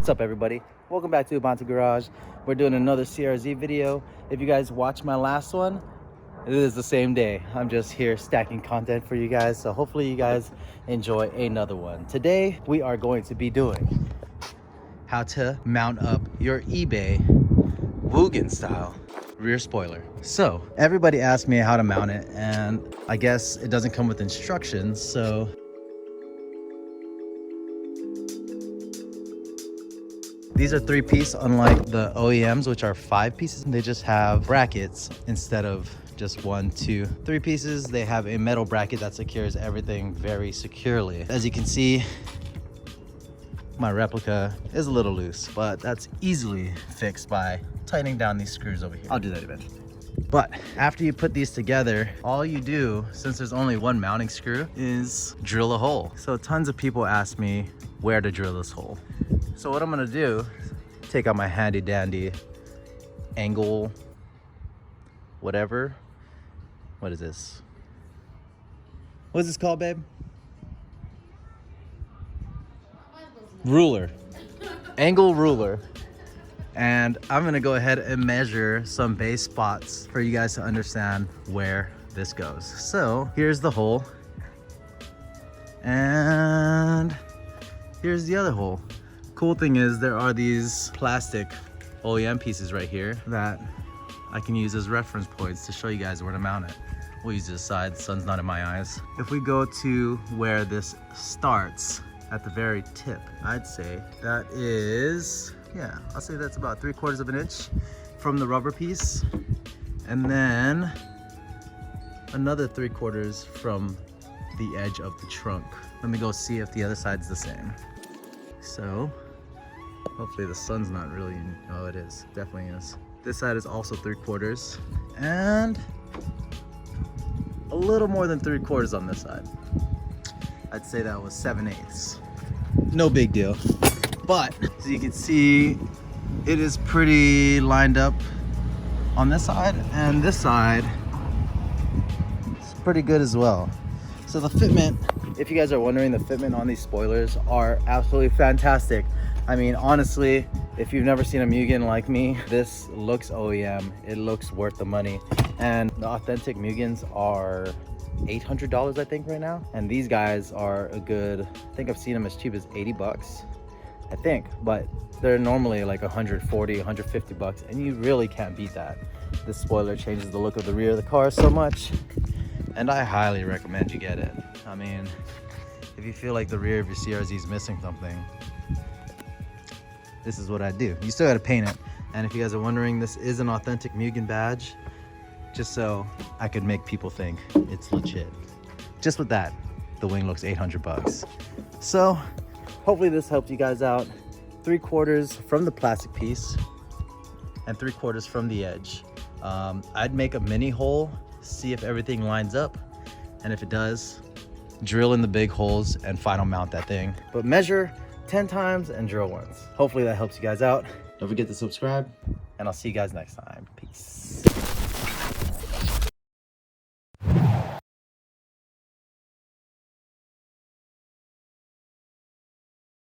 What's up, everybody? Welcome back to UbeyMade Garage. We're doing another CRZ video. If you guys watched my last one, it is the same day. I'm just here stacking content for you guys, so hopefully you guys enjoy another one. Today we are going to be doing how to mount up your eBay Mugen style rear spoiler. So everybody asked me how to mount it, and I guess it doesn't come with instructions, so these are 3-piece, unlike the OEMs, which are 5 pieces. They just have brackets instead of just 1, 2, 3 pieces. They have a metal bracket that secures everything very securely. As you can see, my replica is a little loose, but that's easily fixed by tightening down these screws over here. I'll do that eventually. But after you put these together, all you do, since there's only one mounting screw, is drill a hole. So tons of people ask me where to drill this hole. So what I'm gonna do, take out my handy dandy angle, whatever. What is this? What is this called, babe? Ruler. Angle ruler. And I'm gonna go ahead and measure some base spots for you guys to understand where this goes. So here's the hole. And here's the other hole. Cool thing is there are these plastic OEM pieces right here that I can use as reference points to show you guys where to mount it. We'll use this side, the sun's not in my eyes. If we go to where this starts at the very tip, I'd say that is, yeah, I'll say that's about 3/4 of an inch from the rubber piece. And then another 3/4 from the edge of the trunk. Let me go see if the other side's the same. So, hopefully the sun's not really, oh it is, definitely is. This side is also 3/4 and a little more than 3/4 on this side. I'd say that was 7/8. No big deal. But as you can see, it is pretty lined up on this side, and this side is pretty good as well. So the fitment, if you guys are wondering, the fitment on these spoilers are absolutely fantastic. I mean, honestly, if you've never seen a Mugen like me, this looks OEM. It looks worth the money. And the authentic Mugens are $800, I think, right now. And these guys are a good, I think I've seen them as cheap as 80 bucks, I think. But they're normally like 140, 150 bucks, and you really can't beat that. This spoiler changes the look of the rear of the car so much, and I highly recommend you get it. I mean, if you feel like the rear of your CRZ is missing something, this is what I do. You still gotta paint it. And if you guys are wondering, this is an authentic Mugen badge, just so I could make people think it's legit. Just with that, the wing looks 800 bucks. So hopefully this helped you guys out. 3/4 from the plastic piece and 3/4 from the edge. I'd make a mini hole, see if everything lines up, and if it does, drill in the big holes and final mount that thing. But measure 10 times and drill once. Hopefully that helps you guys out. Don't forget to subscribe, and I'll see you guys next time. Peace.